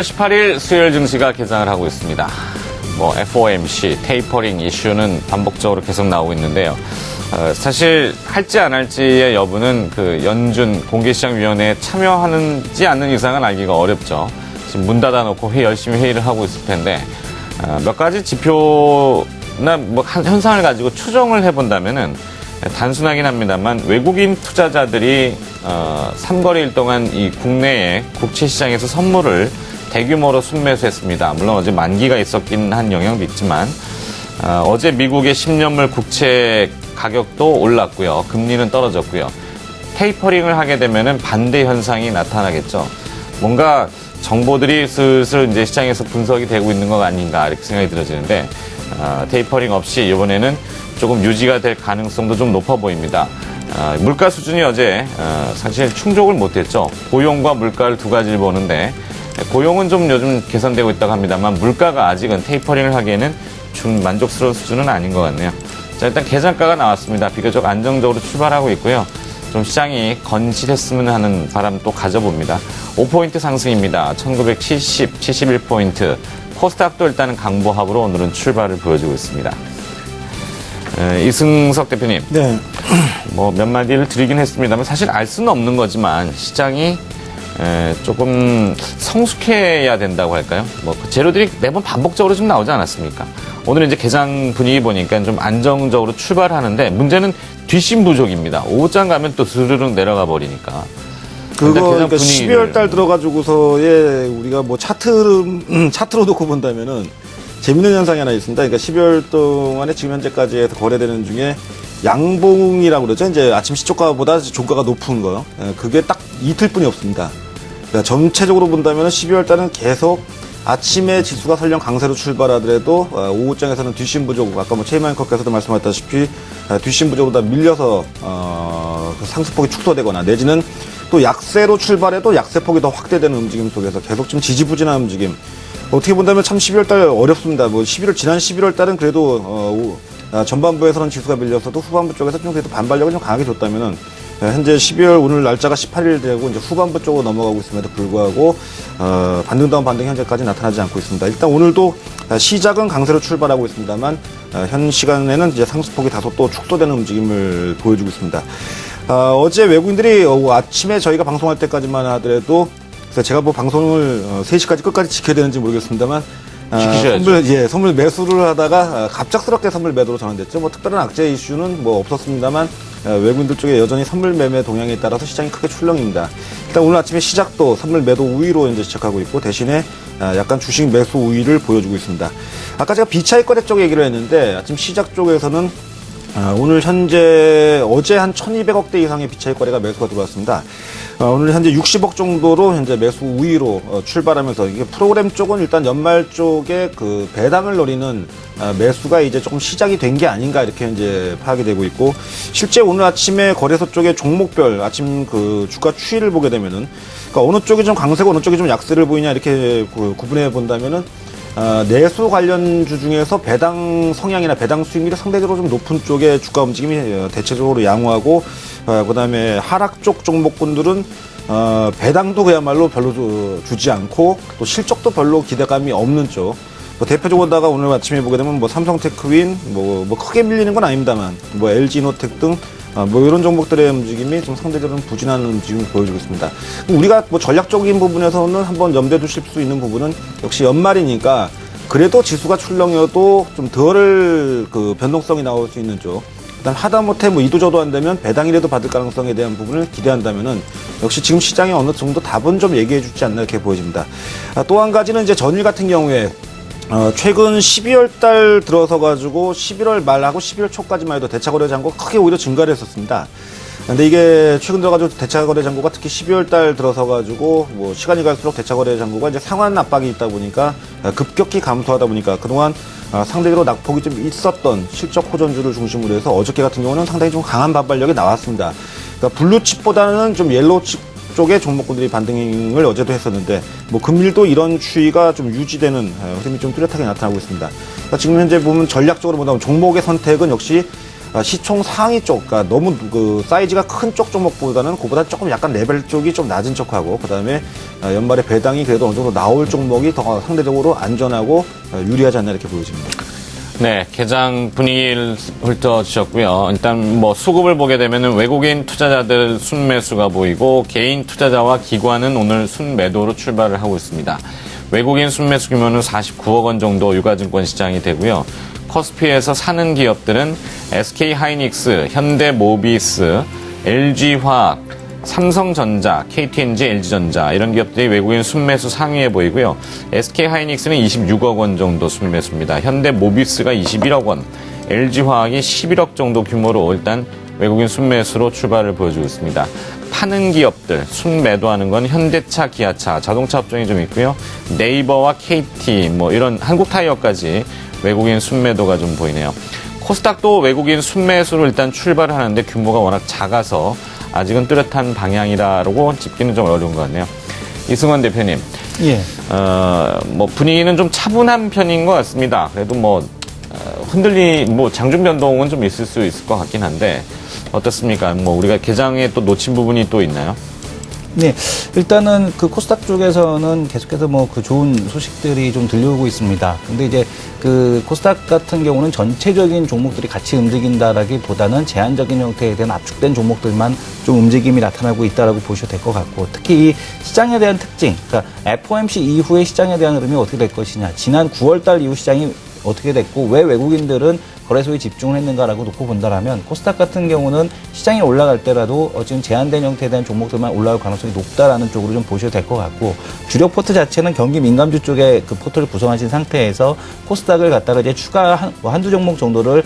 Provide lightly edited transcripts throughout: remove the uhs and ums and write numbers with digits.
18일 수요일 증시가 개장을 하고 있습니다. FOMC, 테이퍼링 이슈는 반복적으로 계속 나오고 있는데요. 사실 할지 안 할지의 여부는 그 연준 공개시장위원회에 참여하는지 않는 이상은 알기가 어렵죠. 지금 문 닫아놓고 열심히 회의를 하고 있을 텐데 몇 가지 지표나 현상을 가지고 추정을 해본다면은 단순하긴 합니다만 외국인 투자자들이 3거래일 동안 이 국내의 국채 시장에서 선물을 대규모로 순매수했습니다. 물론 어제 만기가 있었긴 한 영향도 있지만 어제 미국의 10년물 국채 가격도 올랐고요. 금리는 떨어졌고요. 테이퍼링을 하게 되면은 반대 현상이 나타나겠죠. 뭔가 정보들이 슬슬 이제 시장에서 분석이 되고 있는 것 아닌가 이렇게 생각이 들어지는데 테이퍼링 없이 이번에는 조금 유지가 될 가능성도 좀 높아 보입니다. 물가 수준이 어제 사실 충족을 못했죠. 고용과 물가를 두 가지를 보는데 고용은 좀 요즘 개선되고 있다고 합니다만 물가가 아직은 테이퍼링을 하기에는 좀 만족스러운 수준은 아닌 것 같네요. 자, 일단 개장가가 나왔습니다. 비교적 안정적으로 출발하고 있고요. 좀 시장이 건실했으면 하는 바람 또 가져봅니다. 5포인트 상승입니다. 1970, 71포인트. 코스닥도 일단은 강보합으로 오늘은 출발을 보여주고 있습니다. 이승석 대표님. 네. 몇 마디를 드리긴 했습니다만 사실 알 수는 없는 거지만 시장이 조금 성숙해야 된다고 할까요? 그 재료들이 매번 반복적으로 좀 나오지 않았습니까? 오늘 이제 개장 분위기 보니까 좀 안정적으로 출발하는데 문제는 뒷심 부족입니다. 오후장 가면 또 스르륵 내려가 버리니까. 그러니까 12월 달 들어가지고서의 우리가 차트로 놓고 본다면은 재밌는 현상이 하나 있습니다. 그러니까 12월 동안에 지금 현재까지 해서 거래되는 중에 양봉이라고 그러죠. 이제 아침 시초가보다 종가가 높은 거. 그게 딱 이틀뿐이 없습니다. 그러니까 전체적으로 본다면 12월 달은 계속 아침에 지수가 설령 강세로 출발하더라도 오후장에서는 뒷심 부족, 아까 최이만커께서도 말씀하셨다시피 뒷심 부족보다 밀려서 그 상승폭이 축소되거나 내지는 또 약세로 출발해도 약세폭이 더 확대되는 움직임 속에서 계속 좀 지지부진한 움직임. 어떻게 본다면 참 12월 달 어렵습니다. 지난 11월 달은 그래도 전반부에서는 지수가 밀려서도 후반부 쪽에서 좀 그래도 반발력을 좀 강하게 줬다면은 현재 12월 오늘 날짜가 18일 되고 이제 후반부 쪽으로 넘어가고 있음에도 불구하고 반등다운 반등 현재까지 나타나지 않고 있습니다. 일단 오늘도 시작은 강세로 출발하고 있습니다만 현 시간에는 이제 상승폭이 다소 또 축소되는 움직임을 보여주고 있습니다. 어제 외국인들이 아침에 저희가 방송할 때까지만 하더라도 제가 방송을 3시까지 끝까지 지켜야 되는지 모르겠습니다만 지키셔야죠. 선물 매수를 하다가 갑작스럽게 선물 매도로 전환됐죠. 특별한 악재 이슈는 없었습니다만 외국인들 쪽에 여전히 선물 매매 동향에 따라서 시장이 크게 출렁입니다. 일단 오늘 아침에 시작도 선물 매도 우위로 이제 시작하고 있고 대신에 약간 주식 매수 우위를 보여주고 있습니다. 아까 제가 비차익 거래 쪽 얘기를 했는데 아침 시작 쪽에서는 오늘 현재 어제 한 1200억대 이상의 비차익 거래가 매수가 들어왔습니다. 오늘 현재 60억 정도로 현재 매수 우위로 출발하면서 이게 프로그램 쪽은 일단 연말 쪽에 그 배당을 노리는 매수가 이제 조금 시작이 된 게 아닌가 이렇게 이제 파악이 되고 있고 실제 오늘 아침에 거래소 쪽에 종목별 아침 그 주가 추이를 보게 되면은 그러니까 어느 쪽이 좀 강세고 어느 쪽이 좀 약세를 보이냐 이렇게 구분해 본다면은 내수 관련주 중에서 배당 성향이나 배당 수익률이 상대적으로 좀 높은 쪽의 주가 움직임이 대체적으로 양호하고 그다음에 하락 쪽 종목군들은 배당도 그야말로 별로 주지 않고 또 실적도 별로 기대감이 없는 쪽. 대표적으로다가 오늘 아침에 보게 되면 삼성테크윈 크게 밀리는 건 아닙니다만 LG이노텍 등 이런 종목들의 움직임이 좀 상대적으로 부진한 움직임을 보여주고 있습니다. 우리가 전략적인 부분에서는 한번 염두에 두실 수 있는 부분은 역시 연말이니까 그래도 지수가 출렁여도 좀 덜 변동성이 나올 수 있는 쪽. 일단 하다못해 이도저도 안 되면 배당이라도 받을 가능성에 대한 부분을 기대한다면은 역시 지금 시장에 어느 정도 답은 좀 얘기해 주지 않나 이렇게 보여집니다. 또 한 가지는 이제 전일 같은 경우에 최근 12월 달 들어서 가지고 11월 말하고 12월 초까지만 해도 대차거래 잔고가 크게 오히려 증가를 했었습니다. 근데 이게 최근 들어가지고 대차거래 잔고가 특히 12월 달 들어서 가지고 시간이 갈수록 대차거래 잔고가 이제 상환 압박이 있다 보니까 급격히 감소하다 보니까 그동안 상대적으로 낙폭이 좀 있었던 실적 호전주를 중심으로 해서 어저께 같은 경우는 상당히 좀 강한 반발력이 나왔습니다. 그러니까 블루칩보다는 좀 옐로우칩 쪽의 종목군들이 반등을 어제도 했었는데 금일도 이런 추이가 좀 유지되는 흐름이 좀 뚜렷하게 나타나고 있습니다. 그러니까 지금 현재 보면 전략적으로 보면 종목의 선택은 역시 시총 상위 쪽, 그러니까 너무 그 사이즈가 큰 쪽 종목보다는 그보다 조금 약간 레벨 쪽이 좀 낮은 쪽하고 그다음에 연말에 배당이 그래도 어느 정도 나올 종목이 더 상대적으로 안전하고 유리하지 않나 이렇게 보여집니다. 네, 개장 분위기를 훑어주셨고요. 일단 뭐 수급을 보게 되면은 외국인 투자자들 순매수가 보이고 개인 투자자와 기관은 오늘 순매도로 출발을 하고 있습니다. 외국인 순매수 규모는 49억 원 정도 유가증권 시장이 되고요. 코스피에서 사는 기업들은 SK하이닉스, 현대모비스, LG화학, 삼성전자, KTNG, LG전자 이런 기업들이 외국인 순매수 상위에 보이고요. SK하이닉스는 26억 원 정도 순매수입니다. 현대모비스가 21억 원, LG화학이 11억 정도 규모로 일단 외국인 순매수로 출발을 보여주고 있습니다. 파는 기업들, 순매도하는 건 현대차, 기아차, 자동차 업종이 좀 있고요. 네이버와 KT, 뭐 이런 한국타이어까지 외국인 순매도가 좀 보이네요. 코스닥도 외국인 순매수로 일단 출발을 하는데 규모가 워낙 작아서 아직은 뚜렷한 방향이라고 짚기는 좀 어려운 것 같네요. 이승원 대표님, 예. 뭐 분위기는 좀 차분한 편인 것 같습니다. 그래도 뭐 장중 변동은 좀 있을 수 있을 것 같긴 한데 어떻습니까? 뭐 우리가 개장에 또 놓친 부분이 또 있나요? 네, 일단은 그 코스닥 쪽에서는 계속해서 뭐 그 좋은 소식들이 좀 들려오고 있습니다. 근데 이제 그 코스닥 같은 경우는 전체적인 종목들이 같이 움직인다라기보다는 제한적인 형태에 대한 압축된 종목들만 좀 움직임이 나타나고 있다라고 보셔도 될 것 같고, 특히 이 시장에 대한 특징, 그러니까 FOMC 이후의 시장에 대한 흐름이 어떻게 될 것이냐, 지난 9월달 이후 시장이 어떻게 됐고 왜 외국인들은 거래소에 집중을 했는가라고 놓고 본다라면 코스닥 같은 경우는 시장이 올라갈 때라도 지금 제한된 형태에 대한 종목들만 올라올 가능성이 높다라는 쪽으로 좀 보셔도 될 것 같고, 주력 포트 자체는 경기 민감주 쪽에 그 포트를 구성하신 상태에서 코스닥을 갖다가 이제 한두 종목 정도를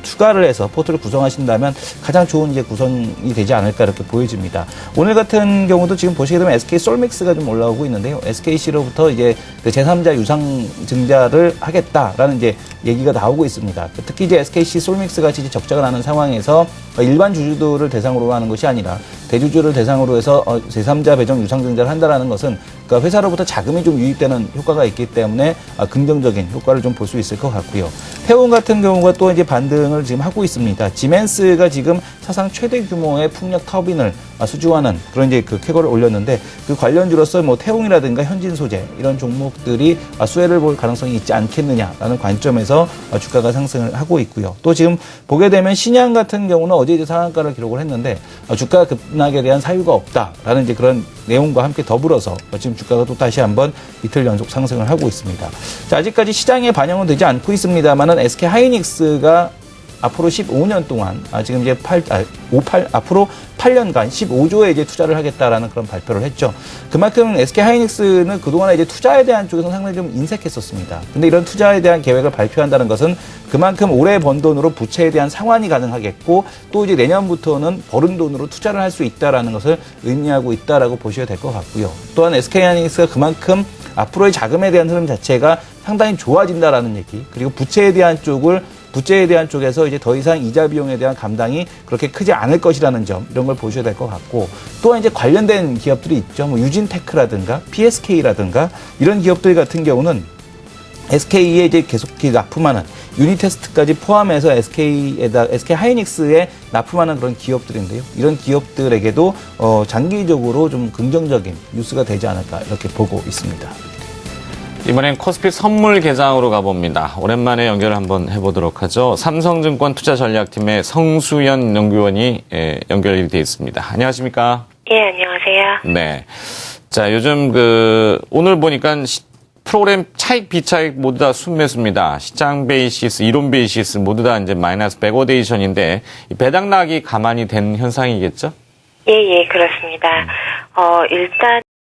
추가를 해서 포트를 구성하신다면 가장 좋은 이제 구성이 되지 않을까 이렇게 보여집니다. 오늘 같은 경우도 지금 보시게 되면 SK 솔믹스가 좀 올라오고 있는데요. SKC로부터 이제 그 제3자 유상 증자를 하겠다라는 이제 얘기가 나오고 있습니다. 특히 이제 SKC 솔믹스 같이 이제 적자가 나는 상황에서 일반 주주들을 대상으로 하는 것이 아니라 대주주를 대상으로 해서 제3자 배정 유상증자를 한다라는 것은 그러니까 회사로부터 자금이 좀 유입되는 효과가 있기 때문에 긍정적인 효과를 좀 볼 수 있을 것 같고요. 태운 같은 경우가 또 이제 반등을 지금 하고 있습니다. 지멘스가 지금 사상 최대 규모의 풍력 터빈을 수주하는 그런 이제 그 쾌거를 올렸는데, 그 관련주로서 뭐 태웅이라든가 현진 소재 이런 종목들이 수혜를 볼 가능성이 있지 않겠느냐라는 관점에서 주가가 상승을 하고 있고요. 또 지금 보게 되면 신양 같은 경우는 어제 이제 상한가를 기록을 했는데 주가 급락에 대한 사유가 없다라는 이제 그런 내용과 함께 더불어서 지금 주가가 또 다시 한번 이틀 연속 상승을 하고 있습니다. 자, 아직까지 시장에 반영은 되지 않고 있습니다만은 SK 하이닉스가 앞으로 15년 동안 지금 이제 앞으로 8년간 15조에 이제 투자를 하겠다라는 그런 발표를 했죠. 그만큼 SK 하이닉스는 그동안에 이제 투자에 대한 쪽에서 상당히 좀 인색했었습니다. 근데 이런 투자에 대한 계획을 발표한다는 것은 그만큼 올해 번 돈으로 부채에 대한 상환이 가능하겠고, 또 이제 내년부터는 벌은 돈으로 투자를 할 수 있다라는 것을 의미하고 있다라고 보셔야 될 것 같고요. 또한 SK 하이닉스가 그만큼 앞으로의 자금에 대한 흐름 자체가 상당히 좋아진다라는 얘기, 그리고 부채에 대한 쪽에서 이제 더 이상 이자 비용에 대한 감당이 그렇게 크지 않을 것이라는 점, 이런 걸 보셔야 될 것 같고, 또한 이제 관련된 기업들이 있죠. 뭐 유진테크라든가 PSK라든가 이런 기업들 같은 경우는 SK에 이제 계속 납품하는 유니테스트까지 포함해서 SK 하이닉스에 납품하는 그런 기업들인데요. 이런 기업들에게도 장기적으로 좀 긍정적인 뉴스가 되지 않을까 이렇게 보고 있습니다. 이번엔 코스피 선물 개장으로 가봅니다. 오랜만에 연결을 한번 해보도록 하죠. 삼성증권 투자전략팀의 성수연 연구원이 연결이 되어 있습니다. 안녕하십니까? 예, 안녕하세요. 네. 자, 요즘 오늘 보니까 프로그램 차익, 비차익 모두 다 순매수입니다. 시장 베이시스, 이론 베이시스 모두 다 이제 마이너스 백오데이션인데 배당락이 가만히 된 현상이겠죠? 예, 그렇습니다. 일단